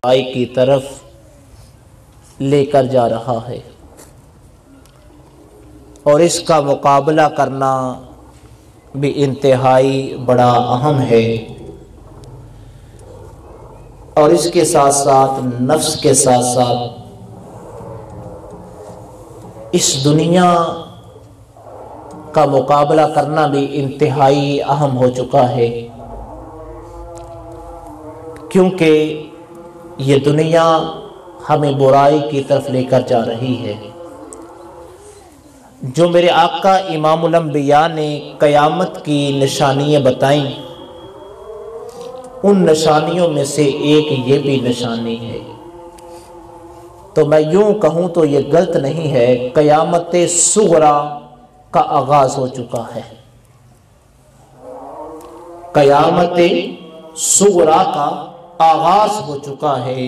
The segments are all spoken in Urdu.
برائی کی طرف لے کر جا رہا ہے، اور اس کا مقابلہ کرنا بھی انتہائی بڑا اہم ہے، اور اس کے ساتھ ساتھ نفس کے ساتھ ساتھ اس دنیا کا مقابلہ کرنا بھی انتہائی اہم ہو چکا ہے، کیونکہ یہ دنیا ہمیں برائی کی طرف لے کر جا رہی ہے۔ جو میرے آقا امام الانبیاء نے قیامت کی نشانیاں بتائیں، ان نشانیوں میں سے ایک یہ بھی نشانی ہے، تو میں یوں کہوں تو یہ غلط نہیں ہے، قیامت صغریٰ کا آغاز ہو چکا ہے۔ قیامت صغریٰ کا آغاز ہو چکا ہے۔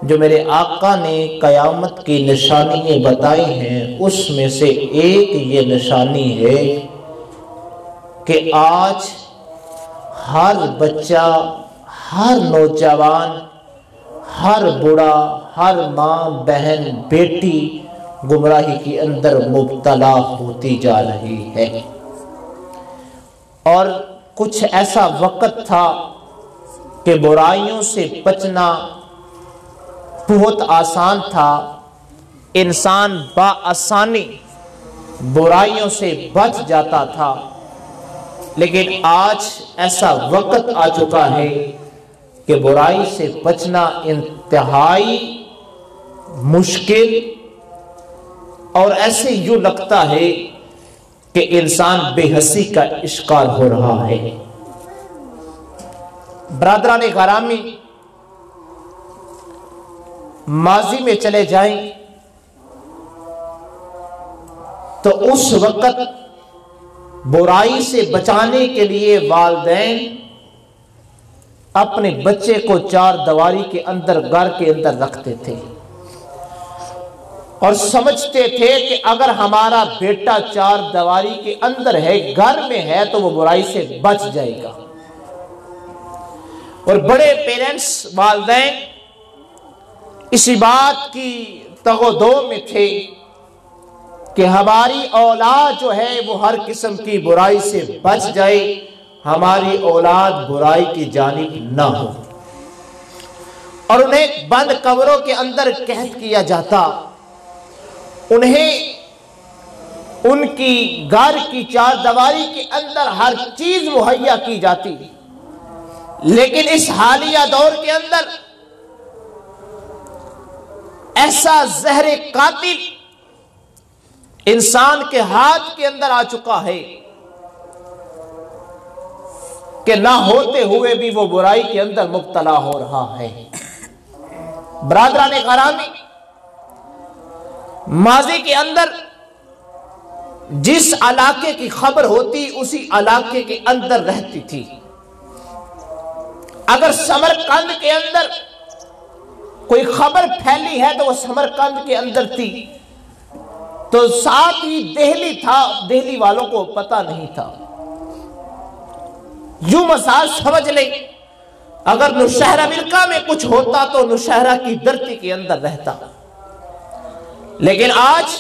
جو میرے آقا نے قیامت کی نشانیاں بتائی ہیں، اس میں سے ایک یہ نشانی ہے کہ آج ہر بچہ، ہر نوجوان، ہر بوڑھا، ہر ماں، بہن، بیٹی گمراہی کے اندر مبتلا ہوتی جا رہی ہے، اور کچھ ایسا وقت تھا کہ برائیوں سے بچنا بہت آسان تھا، انسان بآسانی برائیوں سے بچ جاتا تھا، لیکن آج ایسا وقت آ چکا ہے کہ برائی سے بچنا انتہائی مشکل، اور ایسے یوں لگتا ہے کہ انسان بے حسی کا شکار ہو رہا ہے۔ برادران گرامی، ماضی میں چلے جائیں تو اس وقت برائی سے بچانے کے لیے والدین اپنے بچے کو چار دیواری کے اندر، گھر کے اندر رکھتے تھے، اور سمجھتے تھے کہ اگر ہمارا بیٹا چار دیواری کے اندر ہے، گھر میں ہے، تو وہ برائی سے بچ جائے گا۔ اور بڑے پیرنٹس، والدین اسی بات کی تگ و دو میں تھے کہ ہماری اولاد جو ہے وہ ہر قسم کی برائی سے بچ جائے، ہماری اولاد برائی کی جانب نہ ہو، اور انہیں بند کمروں کے اندر قید کیا جاتا، انہیں ان کی گھر کی چار دیواری کے اندر ہر چیز مہیا کی جاتی، لیکن اس حالیہ دور کے اندر ایسا زہر قاتل انسان کے ہاتھ کے اندر آ چکا ہے کہ نہ ہوتے ہوئے بھی وہ برائی کے اندر مبتلا ہو رہا ہے۔ برادران گرامی، ماضی کے اندر جس علاقے کی خبر ہوتی اسی علاقے کے اندر رہتی تھی۔ اگر سمرقند کے اندر کوئی خبر پھیلی ہے تو وہ سمرقند کے اندر تھی، تو ساتھ ہی دہلی تھا، دہلی والوں کو پتہ نہیں تھا۔ یوں مثال سمجھ لیں، اگر نوشہرہ امریکہ میں کچھ ہوتا تو نوشہرہ کی دھرتی کے اندر رہتا، لیکن آج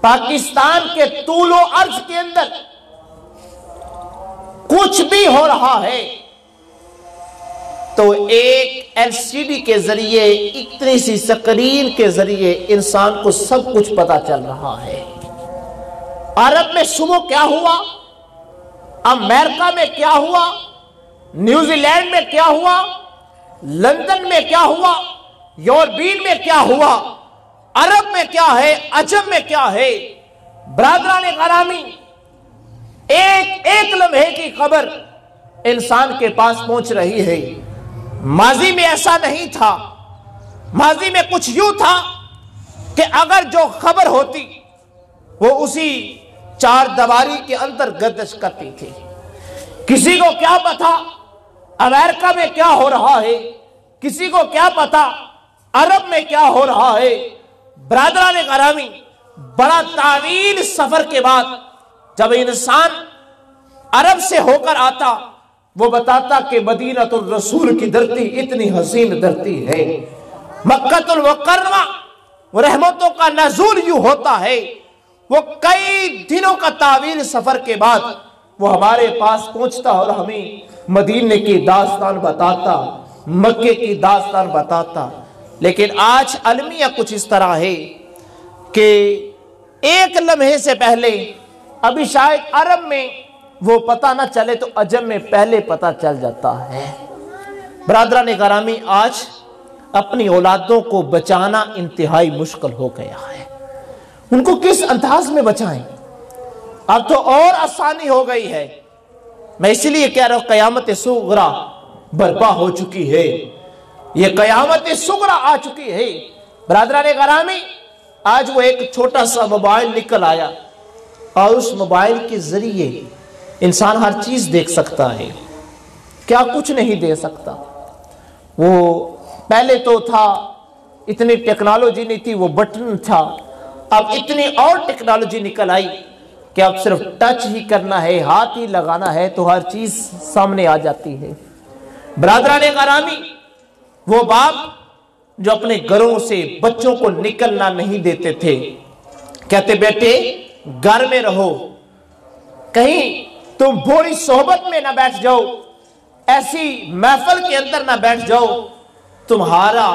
پاکستان کے طول و عرض کے اندر کچھ بھی ہو رہا ہے تو ایک ایل سی ڈی کے ذریعے، اتنی سی سکرین کے ذریعے انسان کو سب کچھ پتا چل رہا ہے۔ عرب میں صبح کیا ہوا، امریکہ میں کیا ہوا، نیوزی لینڈ میں کیا ہوا، لندن میں کیا ہوا، یورپین میں کیا ہوا، عرب میں کیا ہے، عجم میں کیا ہے۔ برادران گرامی، ایک ایک لمحے کی خبر انسان کے پاس پہنچ رہی ہے۔ ماضی میں ایسا نہیں تھا، ماضی میں کچھ یوں تھا کہ اگر جو خبر ہوتی وہ اسی چار دیواری کے اندر گردش کرتی تھی، کسی کو کیا پتا امریکہ میں کیا ہو رہا ہے، کسی کو کیا پتا عرب میں کیا ہو رہا ہے۔ برادران گرامی، بڑا طویل سفر کے بعد جب انسان عرب سے ہو کر آتا وہ بتاتا کہ مدینہ الرسول کی دھرتی اتنی حسین دھرتی ہے، مکہ المکرمہ رحمتوں کا نزول یوں ہوتا ہے، وہ کئی دنوں کا طویل سفر کے بعد وہ ہمارے پاس پہنچتا اور ہمیں مدینے کی داستان بتاتا، مکے کی داستان بتاتا۔ لیکن آج المیہ کچھ اس طرح ہے کہ ایک لمحے سے پہلے ابھی شاید عرب میں وہ پتہ نہ چلے تو عجم میں پہلے پتہ چل جاتا ہے۔ برادران گرامی، آج اپنی اولادوں کو بچانا انتہائی مشکل ہو گیا ہے۔ ان کو کس انداز میں بچائیں؟ اب تو اور آسانی ہو گئی ہے۔ میں اسی لیے کہہ رہا ہوں قیامت صغریٰ برپا ہو چکی ہے، یہ قیامت صغریٰ آ چکی ہے۔ برادران گرامی، آج وہ ایک چھوٹا سا موبائل نکل آیا اور اس موبائل کے ذریعے انسان ہر چیز دیکھ سکتا ہے، کیا کچھ نہیں دے سکتا۔ وہ پہلے تو تھا، اتنی ٹیکنالوجی نہیں تھی، وہ بٹن تھا، اب اتنی اور ٹیکنالوجی نکل آئی کہ اب صرف ٹچ ہی کرنا ہے، ہاتھ ہی لگانا ہے تو ہر چیز سامنے آ جاتی ہے۔ برادران گرامی، وہ باپ جو اپنے گھروں سے بچوں کو نکلنا نہیں دیتے تھے، کہتے بیٹے گھر میں رہو، کہیں تم بری صحبت میں نہ بیٹھ جاؤ، ایسی محفل کے اندر نہ بیٹھ جاؤ تمہارا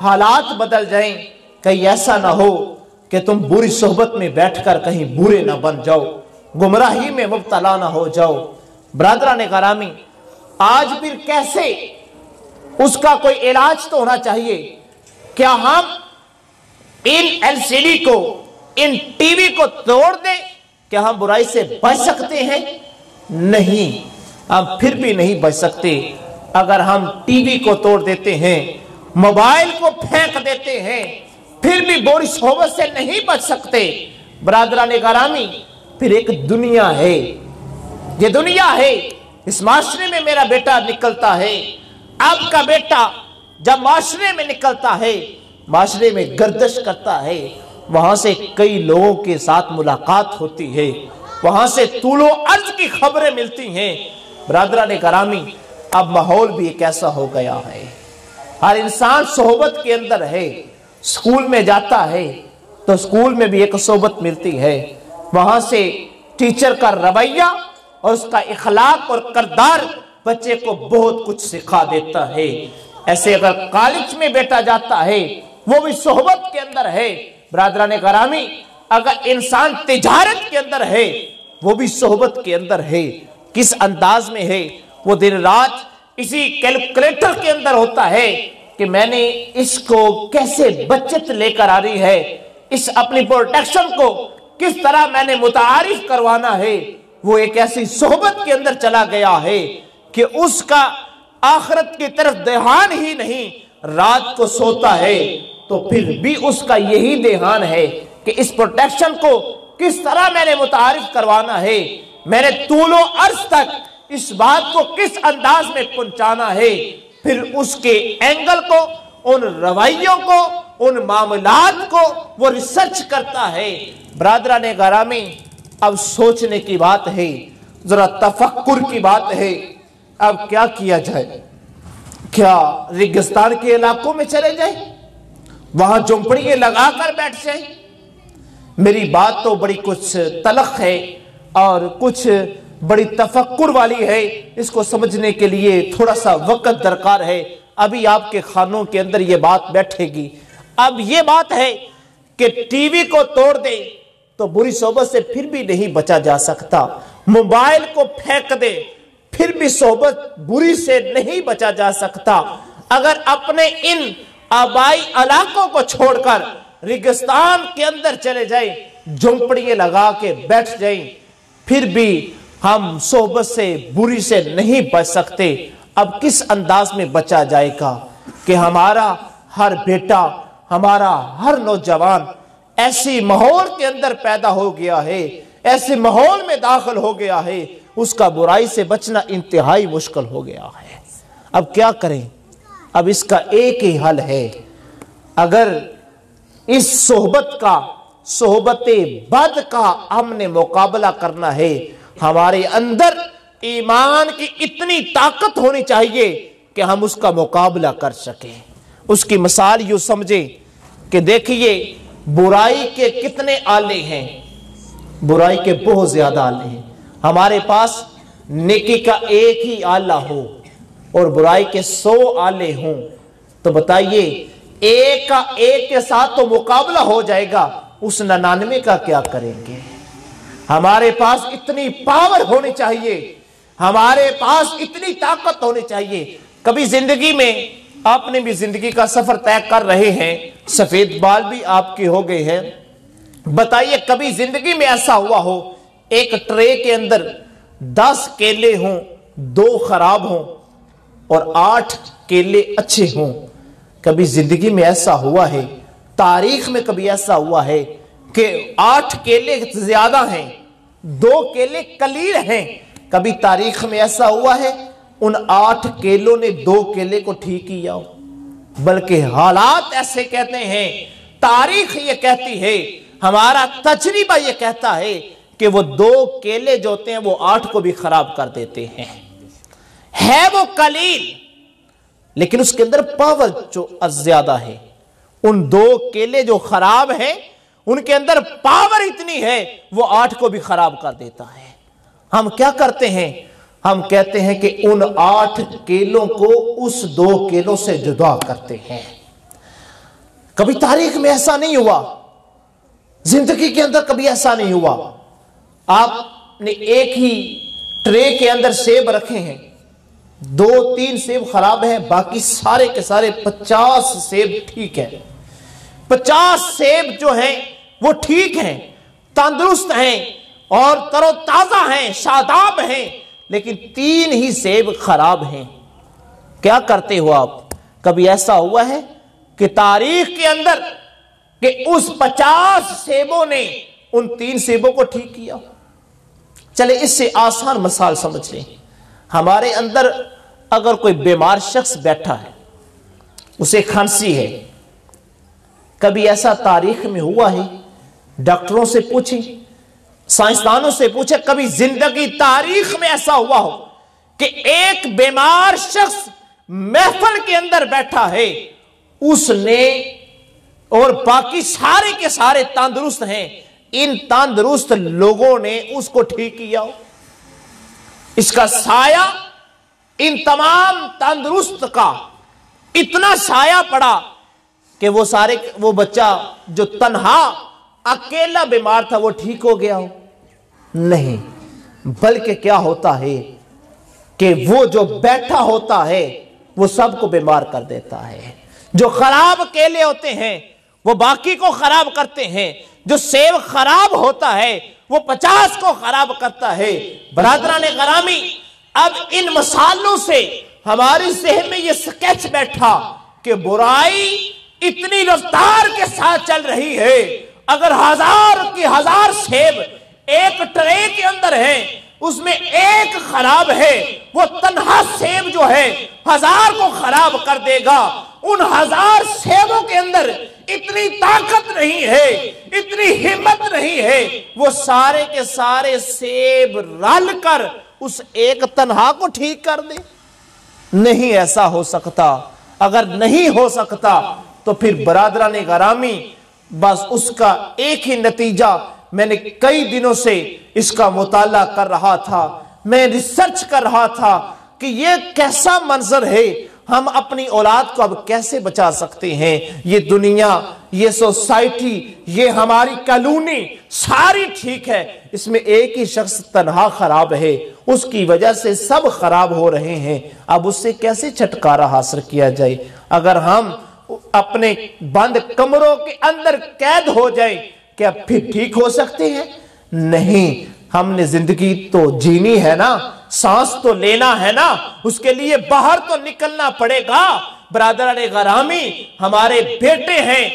حالات بدل جائیں، کہیں ایسا نہ ہو کہ تم بری صحبت میں بیٹھ کر کہیں برے نہ بن جاؤ، گمراہی میں مبتلا نہ ہو جاؤ۔ برادران گرامی، آج پھر کیسے اس کا کوئی علاج تو ہونا چاہیے۔ کیا ہم ان LCD کو، ان ٹی وی کو توڑ دیں؟ کیا ہم برائی سے بچ سکتے ہیں؟ نہیں، ہم پھر بھی نہیں بچ سکتے۔ اگر ہم ٹی وی کو توڑ دیتے ہیں، موبائل کو پھینک دیتے ہیں، پھر بھی بری صحبت سے نہیں بچ سکتے۔ برادران گرامی، پھر ایک دنیا ہے، یہ دنیا ہے، اس معاشرے میں میرا بیٹا نکلتا ہے، آپ کا بیٹا جب معاشرے میں نکلتا ہے، معاشرے میں گردش کرتا ہے، وہاں سے کئی لوگوں کے ساتھ ملاقات ہوتی ہے، وہاں سے طول و عرض کی خبریں ملتی ہیں۔ برادران گرامی، اب ماحول بھی ایک ایسا ہو گیا ہے، ہر انسان صحبت کے اندر ہے۔ اسکول میں جاتا ہے تو اسکول میں بھی ایک صحبت ملتی ہے، وہاں سے ٹیچر کا رویہ اور اس کا اخلاق اور کردار بچے کو بہت کچھ سکھا دیتا ہے۔ ایسے اگر کالج میں بیٹا جاتا ہے وہ بھی صحبت کے اندر ہے۔ برادران گرامی، اگر انسان تجارت کے اندر ہے وہ بھی صحبت کے اندر ہے۔ کس انداز میں ہے؟ وہ دن رات اسی کیلکولیٹر کے اندر ہوتا ہے کہ میں نے اس کو کیسے بچت لے کر آ رہی ہے، اس اپنی پروٹیکشن کو کس طرح میں نے متعارف کروانا ہے۔ وہ ایک ایسی صحبت کے اندر چلا گیا ہے کہ اس کا آخرت کی طرف دھیان ہی نہیں، رات کو سوتا ہے تو پھر بھی اس کا یہی دھیان ہے کہ اس پروٹیکشن کو کس طرح میں نے متعارف کروانا ہے، میں نے طول و عرض تک اس بات کو کس انداز میں پہنچانا ہے۔ پھر اس کے اینگل کو، ان رویوں کو، ان معاملات کو وہ ریسرچ کرتا ہے۔ برادران گرامی، اب سوچنے کی بات ہے، ذرا تفکر کی بات ہے۔ اب کیا کیا جائے؟ کیا ریگستان کے علاقوں میں چلے جائیں، وہاں جھونپڑیاں لگا کر بیٹھ جائیں؟ میری بات تو بڑی کچھ تلخ ہے اور کچھ بڑی تفکر والی ہے، اس کو سمجھنے کے لیے تھوڑا سا وقت درکار ہے۔ ابھی آپ کے خانوں کے اندر یہ بات بیٹھے گی۔ اب یہ بات ہے کہ ٹی وی کو توڑ دے تو بری صحبت سے پھر بھی نہیں بچا جا سکتا، موبائل کو پھینک دے پھر بھی صحبت بری سے نہیں بچا جا سکتا۔ اگر اپنے ان آبائی علاقوں کو چھوڑ کر ریگستان کے اندر چلے جائیں، جھونپڑیاں لگا کے بیٹھ جائیں، پھر بھی ہم صحبت سے بری سے نہیں بچ سکتے۔ اب کس انداز میں بچا جائے گا کہ ہمارا ہر بیٹا، ہمارا ہر نوجوان ایسی ماحول کے اندر پیدا ہو گیا ہے، ایسے ماحول میں داخل ہو گیا ہے، اس کا برائی سے بچنا انتہائی مشکل ہو گیا ہے۔ اب کیا کریں؟ اب اس کا ایک ہی حل ہے، اگر اس صحبت بد کا ہم نے مقابلہ کرنا ہے، ہمارے اندر ایمان کی اتنی طاقت ہونی چاہیے کہ ہم اس کا مقابلہ کر سکیں۔ اس کی مثال یوں سمجھیں کہ دیکھیے برائی کے کتنے آلے ہیں، برائی کے بہت زیادہ آلے ہیں۔ ہمارے پاس نیکی کا ایک ہی آلہ ہو اور برائی کے 100 آلے ہوں تو بتائیے ایک کا ایک کے ساتھ تو مقابلہ ہو جائے گا، اس 99 کا کیا کریں گے؟ ہمارے پاس اتنی پاور ہونی چاہیے، ہمارے پاس اتنی طاقت ہونی چاہیے۔ کبھی زندگی میں آپ نے بھی زندگی کا سفر طے کر رہے ہیں، سفید بال بھی آپ کے ہو گئے ہیں، بتائیے کبھی زندگی میں ایسا ہوا ہو ایک ٹرے کے اندر 10 کیلے ہوں، 2 خراب ہوں اور 8 کیلے اچھے ہوں؟ کبھی زندگی میں ایسا ہوا ہے؟ تاریخ میں کبھی ایسا ہوا ہے کہ 8 کیلے زیادہ ہیں، 2 کیلے قلیل ہیں؟ کبھی تاریخ میں ایسا ہوا ہے ان 8 کیلوں نے 2 کیلے کو ٹھیک کیا ہو؟ بلکہ حالات ایسے کہتے ہیں، تاریخ یہ کہتی ہے، ہمارا تجربہ یہ کہتا ہے کہ وہ 2 کیلے جو ہوتے ہیں وہ 8 کو بھی خراب کر دیتے ہیں۔ ہے وہ قلیل لیکن اس کے اندر پاور جو زیادہ ہے۔ ان 2 کیلے جو خراب ہیں ان کے اندر پاور اتنی ہے وہ 8 کو بھی خراب کر دیتا ہے۔ ہم کیا کرتے ہیں؟ ہم کہتے ہیں کہ ان 8 کیلوں کو اس 2 کیلوں سے جدا کرتے ہیں۔ کبھی تاریخ میں ایسا نہیں ہوا، زندگی کے اندر کبھی ایسا نہیں ہوا۔ آپ نے ایک ہی ٹرے کے اندر سیب رکھے ہیں، 2-3 سیب خراب ہیں، باقی سارے کے سارے 50 سیب ٹھیک ہیں۔ 50 سیب جو ہیں وہ ٹھیک ہیں، تندرست ہیں اور تر و تازہ ہیں، شاداب ہیں، لیکن 3 ہی سیب خراب ہیں۔ کیا کرتے ہو آپ؟ کبھی ایسا ہوا ہے کہ تاریخ کے اندر کہ اس 50 سیبوں نے ان 3 سیبوں کو ٹھیک کیا؟ چلے اس سے آسان مثال سمجھ لیں، ہمارے اندر اگر کوئی بیمار شخص بیٹھا ہے، اسے کھانسی ہے، کبھی ایسا تاریخ میں ہوا ہے؟ ڈاکٹروں سے پوچھیں، سائنسدانوں سے پوچھیں، کبھی زندگی تاریخ میں ایسا ہوا ہو کہ ایک بیمار شخص محفل کے اندر بیٹھا ہے، اس نے اور باقی سارے کے سارے تندرست ہیں، ان تندرست لوگوں نے اس کو ٹھیک کیا ہو؟ اس کا سایہ ان تمام تندرست کا اتنا سایہ پڑا کہ وہ بچہ جو تنہا اکیلا بیمار تھا وہ ٹھیک ہو گیا ہو؟ نہیں، بلکہ کیا ہوتا ہے کہ وہ جو بیٹھا ہوتا ہے وہ سب کو بیمار کر دیتا ہے۔ جو خراب کیلے ہوتے ہیں وہ باقی کو خراب کرتے ہیں، جو سیب خراب ہوتا ہے وہ 50 کو خراب کرتا ہے۔ برادران گرامی، اب ان مثالوں سے ہماری ذہن میں یہ سکیچ بیٹھا کہ برائی اتنی رفتار کے ساتھ چل رہی ہے، اگر 1000 کی 1000 سیب ایک ٹرے کے اندر ہیں، اس میں ایک خراب ہے، وہ تنہا سیب جو ہے 1000 کو خراب کر دے گا۔ ان 1000 سیبوں کے اندر اتنی طاقت نہیں ہے، اتنی ہمت نہیں ہے، وہ سارے کے سارے سیب رل کر اس ایک تنہا کو ٹھیک کر دے؟ نہیں ایسا ہو سکتا۔ اگر نہیں ہو سکتا تو پھر برادران گرامی بس اس کا ایک ہی نتیجہ، میں نے کئی دنوں سے اس کا مطالعہ کر رہا تھا، میں ریسرچ کر رہا تھا کہ یہ کیسا منظر ہے، ہم اپنی اولاد کو اب کیسے بچا سکتے ہیں؟ یہ دنیا، یہ سوسائٹی، یہ ہماری کالونی ساری ٹھیک ہے، اس میں ایک ہی شخص تنہا خراب ہے، اس کی وجہ سے سب خراب ہو رہے ہیں۔ اب اس سے کیسے چھٹکارا حاصل کیا جائے؟ اگر ہم اپنے بند کمروں کے اندر قید ہو جائیں، کیا پھر ٹھیک ہو سکتے ہیں؟ نہیں، ہم نے زندگی تو جینی ہے نا، سانس تو لینا ہے نا، اس کے لیے باہر تو نکلنا پڑے گا۔ برادران گرامی، ہمارے بیٹے ہیں،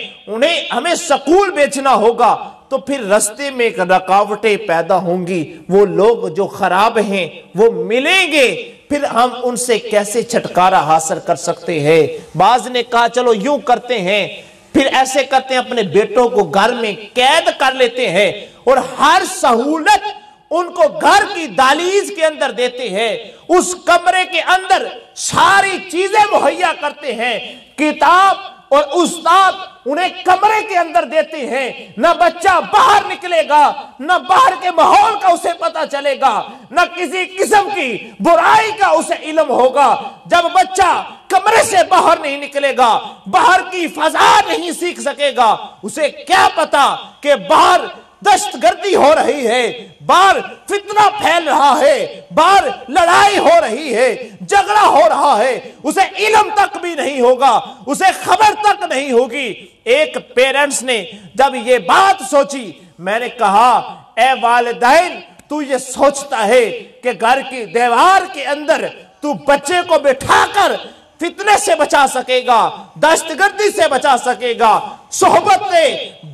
ہمیں سکول بیچنا ہوگا تو پھر رستے میں رکاوٹیں پیدا ہوں گی، وہ لوگ جو خراب ہیں وہ ملیں گے، پھر ہم ان سے کیسے چھٹکارا حاصل کر سکتے ہیں؟ بعض نے کہا چلو یوں کرتے ہیں، پھر ایسے کرتے ہیں اپنے بیٹوں کو گھر میں قید کر لیتے ہیں اور ہر سہولت ان کو گھر کی دہلیز کے اندر دیتے ہیں، اس کمرے کے اندر ساری چیزیں مہیا کرتے ہیں، کتاب اور استاد انہیں کمرے کے اندر دیتے ہیں، نہ بچہ باہر نکلے گا، نہ باہر کے ماحول کا اسے پتہ چلے گا، نہ کسی قسم کی برائی کا اسے علم ہوگا۔ جب بچہ کمرے سے باہر نہیں نکلے گا، باہر کی فضا نہیں سیکھ سکے گا، اسے کیا پتا کہ باہر دہشت گردی ہو رہی ہے، باہر فتنہ پھیل رہا ہے، باہر لڑائی ہو رہی ہے، جھگڑا ہو رہا ہے، اسے علم تک بھی نہیں ہوگا، اسے خبر تک نہیں ہوگی۔ ایک پیرنٹس نے جب یہ بات سوچی، میں نے کہا اے والدین، تو یہ سوچتا ہے کہ گھر کی دیوار کے اندر تو بچے کو بٹھا کر فتنے سے بچا سکے گا، دہشت گردی سے بچا سکے گا، صحبت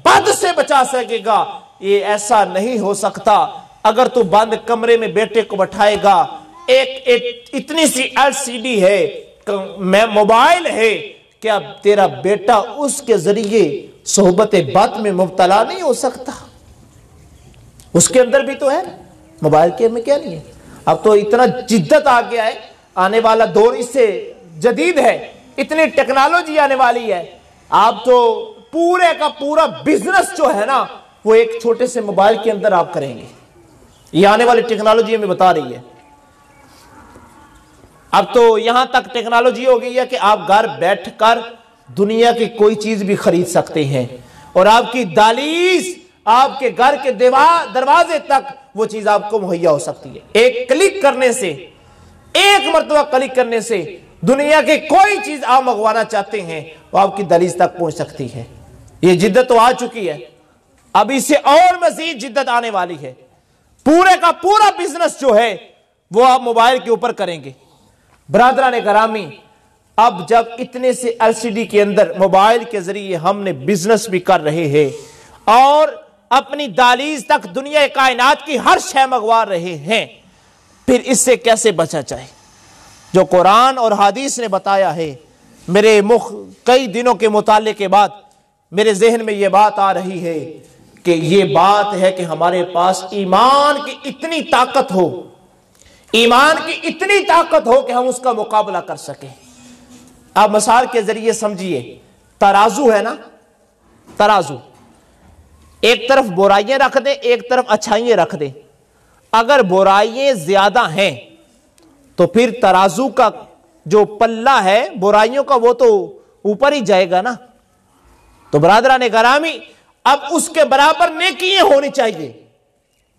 بد سے بچا سکے گا؟ یہ ایسا نہیں ہو سکتا۔ اگر تو بند کمرے میں بیٹے کو بٹھائے گا، ایک اتنی سی LCD ہے، موبائل ہے، کیا تیرا بیٹا اس کے ذریعے صحبت بد میں مبتلا نہیں ہو سکتا؟ اس کے اندر بھی تو ہے، موبائل کے میں کیا نہیں ہے۔ اب تو اتنا جدت آ گیا ہے، آنے والا دور اس سے جدید ہے، اتنی ٹیکنالوجی آنے والی ہے، آپ تو پورے کا پورا بزنس جو ہے نا وہ ایک چھوٹے سے موبائل کے اندر آپ کریں گے۔ یہ آنے والی ٹیکنالوجی ہمیں بتا رہی ہے۔ اب تو یہاں تک ٹیکنالوجی ہو گئی ہے کہ آپ گھر بیٹھ کر دنیا کی کوئی چیز بھی خرید سکتے ہیں، اور آپ کی دہلیز، آپ کے گھر کے دروازے تک وہ چیز آپ کو مہیا ہو سکتی ہے۔ ایک کلک کرنے سے، ایک مرتبہ کلک کرنے سے دنیا کی کوئی چیز آپ منگوانا چاہتے ہیں وہ آپ کی دہلیز تک پہنچ سکتی ہے۔ یہ جدت تو آ چکی ہے، اب اس سے اور مزید جدت آنے والی ہے۔ پورے کا پورا بزنس جو ہے وہ آپ موبائل کے اوپر کریں گے۔ برادران گرامی، اب جب اتنے سے LCD کے اندر موبائل کے ذریعے ہم نے بزنس بھی کر رہے ہیں اور اپنی دہلیز تک دنیا کائنات کی ہر شے منگوا رہے ہیں، پھر اس سے کیسے بچا جائے؟ جو قرآن اور حدیث نے بتایا ہے، میرے کئی دنوں کے مطالعے کے بعد میرے ذہن میں یہ بات آ رہی ہے کہ یہ بات ہے کہ ہمارے پاس ایمان کی اتنی طاقت ہو، ایمان کی اتنی طاقت ہو کہ ہم اس کا مقابلہ کر سکیں۔ آپ مثال کے ذریعے سمجھیے، ترازو ہے نا، ترازو، ایک طرف برائیاں رکھ دیں، ایک طرف اچھائیاں رکھ دیں۔ اگر برائیاں زیادہ ہیں تو پھر ترازو کا جو پلہ ہے برائیوں کا وہ تو اوپر ہی جائے گا نا۔ تو برادران گرامی، اب اس کے برابر نیکیاں ہونی چاہیے۔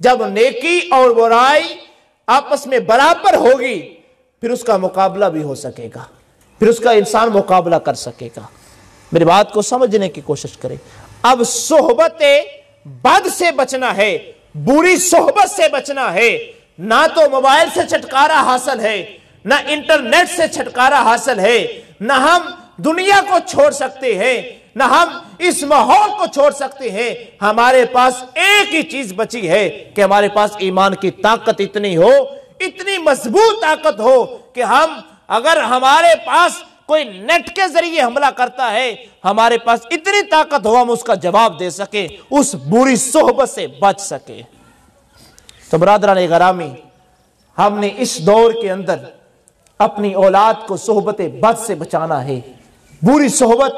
جب نیکی اور برائی آپس میں برابر ہوگی پھر اس کا مقابلہ بھی ہو سکے گا، پھر اس کا انسان مقابلہ کر سکے گا۔ میری بات کو سمجھنے کی کوشش کریں۔ اب صحبت بد سے بچنا ہے، بری صحبت سے بچنا ہے۔ نہ تو موبائل سے چھٹکارا حاصل ہے، نہ انٹرنیٹ سے چھٹکارا حاصل ہے، نہ ہم دنیا کو چھوڑ سکتے ہیں، نہ ہم اس ماحول کو چھوڑ سکتے ہیں۔ ہمارے پاس ایک ہی چیز بچی ہے کہ ہمارے پاس ایمان کی طاقت اتنی ہو، اتنی مضبوط طاقت ہو کہ ہم، اگر ہمارے پاس کوئی نیٹ کے ذریعے حملہ کرتا ہے، ہمارے پاس اتنی طاقت ہو ہم اس کا جواب دے سکیں، اس بری صحبت سے بچ سکیں۔ تو برادران گرامی، ہم نے اس دور کے اندر اپنی اولاد کو صحبت بد سے بچانا ہے۔ بری صحبت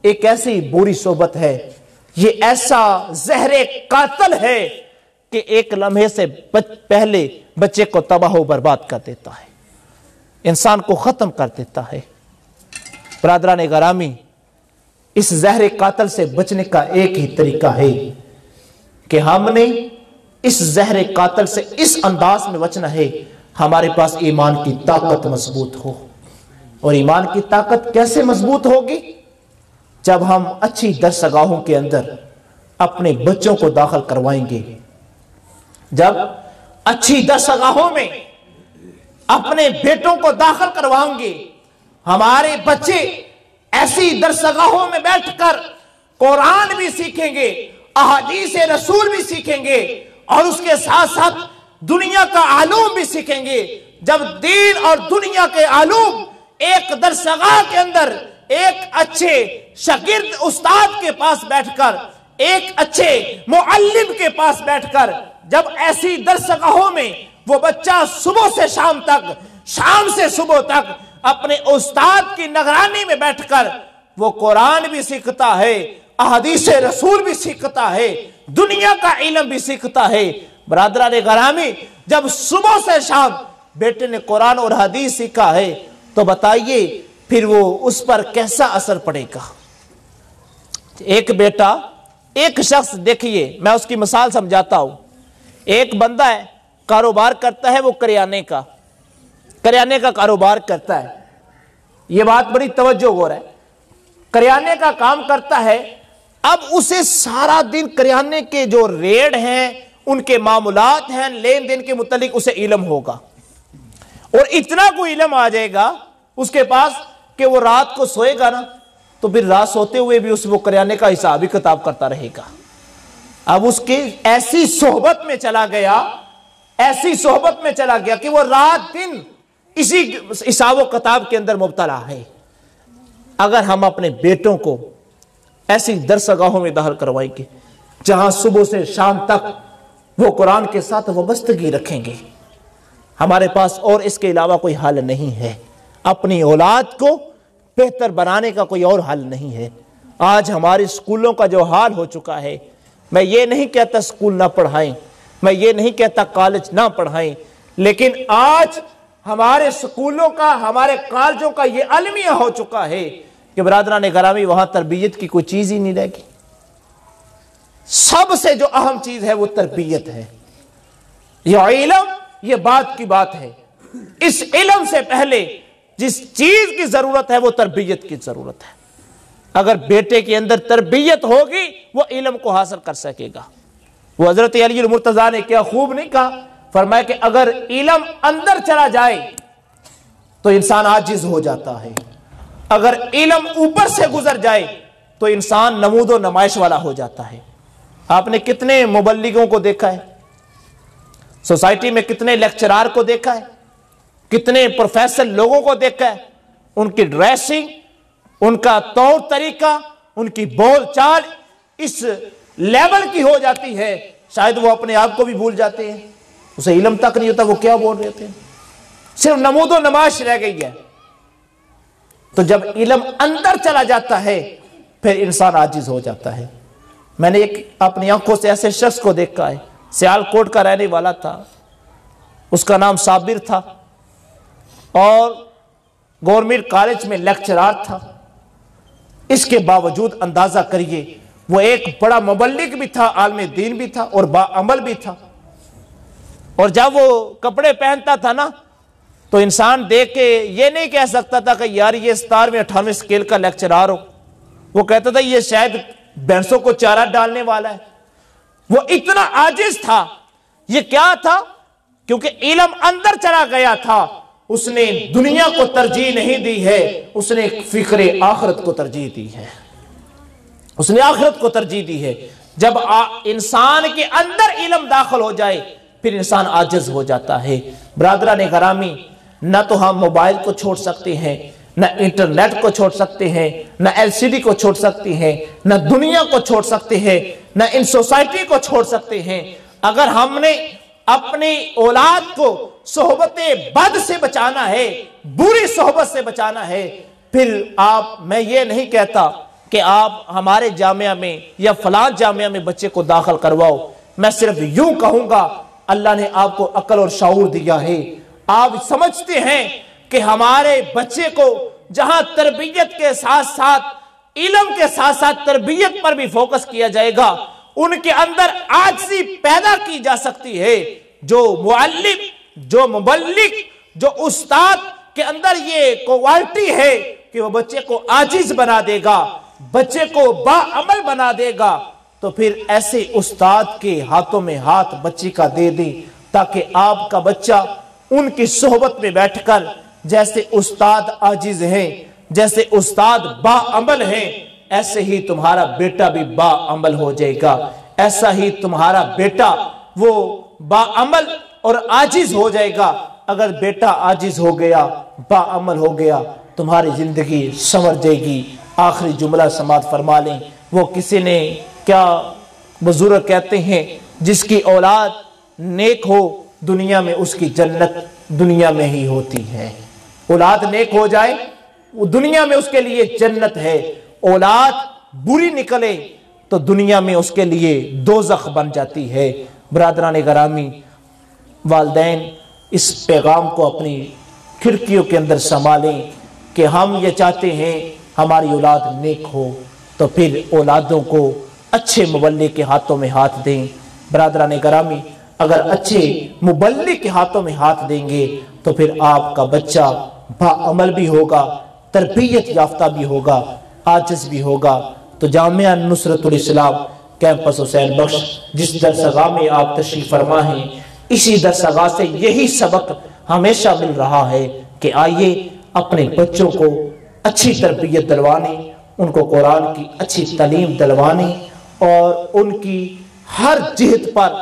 ایک ایسی بری صحبت ہے، یہ ایسا زہر قاتل ہے کہ ایک لمحے سے پہلے بچے کو تباہ و برباد کر دیتا ہے، انسان کو ختم کر دیتا ہے۔ برادران گرامی، اس زہر قاتل سے بچنے کا ایک ہی طریقہ ہے کہ ہم نے اس زہر قاتل سے اس انداز میں بچنا ہے، ہمارے پاس ایمان کی طاقت مضبوط ہو۔ اور ایمان کی طاقت کیسے مضبوط ہوگی؟ جب ہم اچھی درسگاہوں کے اندر اپنے بچوں کو داخل کروائیں گے، جب اچھی درسگاہوں میں اپنے بیٹوں کو داخل کروائیں گے، ہمارے بچے ایسی درسگاہوں میں بیٹھ کر قرآن بھی سیکھیں گے، احادیث رسول بھی سیکھیں گے، اور اس کے ساتھ ساتھ دنیا کا علوم بھی سیکھیں گے۔ جب دین اور دنیا کے علوم ایک درسگاہ کے اندر ایک اچھے شاگرد استاد کے پاس بیٹھ کر، ایک اچھے معلم کے پاس بیٹھ کر جب ایسی درسگاہوں میں وہ بچہ صبح سے شام تک، شام سے صبح تک اپنے استاد کی نگرانی میں بیٹھ کر وہ قرآن بھی سیکھتا ہے، احادیث رسول بھی سیکھتا ہے، دنیا کا علم بھی سیکھتا ہے، برادران گرامی جب صبح سے شام بیٹے نے قرآن اور حدیث سیکھا ہے تو بتائیے پھر وہ اس پر کیسا اثر پڑے گا۔ ایک بیٹا، ایک شخص، دیکھیے میں اس کی مثال سمجھاتا ہوں۔ ایک بندہ ہے، کاروبار کرتا ہے، وہ کریانے کا کاروبار کرتا ہے۔ یہ بات بڑی توجہ ہو رہا ہے، کریانے کا کام کرتا ہے۔ اب اسے سارا دن کریانے کے جو ریٹ ہیں، ان کے معاملات ہیں، لین دین کے متعلق اسے علم ہوگا، اور اتنا کوئی علم آ جائے گا اس کے پاس کہ وہ رات کو سوئے گا نا تو پھر رات سوتے ہوئے بھی وہ کریانے کا حساب ہی کتاب کرتا رہے گا۔ اب اس کی ایسی صحبت میں چلا گیا کہ وہ رات دن اسی حساب و کتاب کے اندر مبتلا ہے۔ اگر ہم اپنے بیٹوں کو ایسی درسگاہوں میں داخل کروائیں گے جہاں صبح سے شام تک وہ قرآن کے ساتھ وابستگی رکھیں گے، ہمارے پاس اور اس کے علاوہ کوئی حل نہیں ہے۔ اپنی اولاد کو بہتر بنانے کا کوئی اور حل نہیں ہے۔ آج ہمارے اسکولوں کا جو حال ہو چکا ہے، میں یہ نہیں کہتا اسکول نہ پڑھائیں، میں یہ نہیں کہتا کالج نہ پڑھائیں، لیکن آج ہمارے اسکولوں کا، ہمارے کالجوں کا یہ المیہ ہو چکا ہے کہ برادران گرامی وہاں تربیت کی کوئی چیز ہی نہیں رہ گئی۔ سب سے جو اہم چیز ہے وہ تربیت ہے۔ یہ علم، یہ بات کی بات ہے، اس علم سے پہلے جس چیز کی ضرورت ہے وہ تربیت کی ضرورت ہے۔ اگر بیٹے کے اندر تربیت ہوگی وہ علم کو حاصل کر سکے گا۔ وہ حضرت علی المرتضیٰ نے کیا خوب نہیں کہا، فرمایا کہ اگر علم اندر چلا جائے تو انسان عاجز ہو جاتا ہے، اگر علم اوپر سے گزر جائے تو انسان نمود و نمائش والا ہو جاتا ہے۔ آپ نے کتنے مبلغوں کو دیکھا ہے، سوسائٹی میں کتنے لیکچرار کو دیکھا ہے، کتنے پروفیسر لوگوں کو دیکھا ہے، ان کی ڈریسنگ، ان کا طور طریقہ، ان کی بول چال اس لیول کی ہو جاتی ہے شاید وہ اپنے آپ کو بھی بھول جاتے ہیں، اسے علم تک نہیں ہوتا وہ کیا بول رہے تھے، صرف نمود و نمائش رہ گئی ہے۔ تو جب علم اندر چلا جاتا ہے پھر انسان عاجز ہو جاتا ہے۔ میں نے ایک اپنی آنکھوں سے ایسے شخص کو دیکھا ہے، سیال کوٹ کا رہنے والا تھا، اس کا نام صابر تھا اور گورنمنٹ کالج میں لیکچرار تھا۔ اس کے باوجود اندازہ کریے وہ ایک بڑا مبلغ بھی تھا، عالم دین بھی تھا اور باعمل بھی تھا، اور جب وہ کپڑے پہنتا تھا نا تو انسان دیکھ کے یہ نہیں کہہ سکتا تھا کہ یار یہ 17ویں 18ویں اسکیل کا لیکچرار ہو، وہ کہتا تھا یہ شاید بھینسوں کو چارہ ڈالنے والا ہے۔ وہ اتنا عاجز تھا۔ یہ کیا تھا؟ کیونکہ علم اندر چلا گیا تھا، اس نے دنیا کو ترجیح نہیں دی ہے، اس نے فکر آخرت کو ترجیح دی ہے، اس نے آخرت کو ترجیح دی ہے۔ جب انسان کے اندر علم داخل ہو جائے پھر انسان عاجز ہو جاتا ہے۔ برادران گرامی، نہ تو ہم موبائل کو چھوڑ سکتے ہیں، نہ انٹرنیٹ کو چھوڑ سکتے ہیں، نہ ایل سی ڈی کو چھوڑ سکتے ہیں، نہ دنیا کو چھوڑ سکتے ہیں، نہ ان سوسائٹی کو چھوڑ سکتے ہیں۔ اگر ہم نے اپنی اولاد کو صحبت بد سے بچانا ہے، بری صحبت سے بچانا ہے، پھر میں یہ نہیں کہتا کہ آپ ہمارے جامعہ میں یا فلاں جامعہ میں بچے کو داخل کرواؤ، میں صرف یوں کہوں گا اللہ نے آپ کو عقل اور شعور دیا ہے، آپ سمجھتے ہیں کہ ہمارے بچے کو جہاں تربیت کے ساتھ ساتھ علم کے ساتھ ساتھ تربیت پر بھی فوکس کیا جائے گا، ان کے اندر عاجزی پیدا کی جا سکتی ہے۔ جو معلم، جو مبلغ، جو استاد کے اندر یہ کوالٹی ہے کہ وہ بچے کو عاجز بنا دے گا، بچے کو باعمل بنا دے گا، تو پھر ایسے استاد کے ہاتھوں میں ہاتھ بچے کا دے دیں تاکہ آپ کا بچہ ان کی صحبت میں بیٹھ کر جیسے استاد عاجز ہیں، جیسے استاد باعمل ہیں، ایسے ہی تمہارا بیٹا بھی باعمل ہو جائے گا، ایسا ہی تمہارا بیٹا وہ باعمل اور عاجز ہو جائے گا۔ اگر بیٹا عاجز ہو گیا، باعمل ہو گیا، تمہاری زندگی سنور جائے گی۔ آخری جملہ سماعت فرما لیں، وہ کسی نے کیا بزرگ کہتے ہیں، جس کی اولاد نیک ہو دنیا میں اس کی جنت دنیا میں ہی ہوتی ہے. اولاد نیک ہو جائے وہ دنیا میں اس کے لیے جنت ہے. اولاد بری نکلے تو دنیا میں اس کے لیے دوزخ بن جاتی ہے. برادران گرامی، والدین اس پیغام کو اپنی کھڑکیوں کے اندر سنبھالیں کہ ہم یہ چاہتے ہیں ہماری اولاد نیک ہو تو پھر اولادوں کو اچھے مبلغ کے ہاتھوں میں ہاتھ دیں. برادران گرامی، اگر اچھے مبلغ کے ہاتھوں میں ہاتھ دیں گے تو پھر آپ کا بچہ باعمل بھی ہوگا، تربیت یافتہ بھی ہوگا، عاجز بھی ہوگا. تو جامعہ نصرت الاسلام کیمپس حسین بخش جس درسگاہ میں آپ تشریف فرما ہیں، اسی درسگاہ سے یہی سبق ہمیشہ مل رہا ہے کہ آئیے اپنے بچوں کو اچھی تربیت دلوانے، ان کو قرآن کی اچھی تعلیم دلوانے اور ان کی ہر جہت پر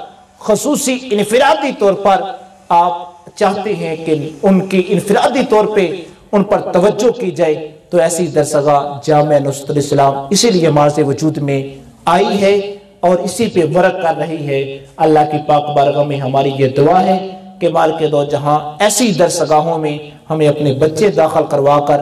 خصوصی انفرادی طور پر آپ چاہتے ہیں کہ ان کی انفرادی طور پہ ان پر توجہ کی جائے تو ایسی درسگاہ جامعہ نصرت الاسلام اسی لیے مارز وجود میں آئی ہے اور اسی پہ ورک کر رہی ہے. اللہ کی پاک بارگاہ میں ہماری یہ دعا ہے کہ مالک دو جہاں ایسی درسگاہوں میں ہمیں اپنے بچے داخل کروا کر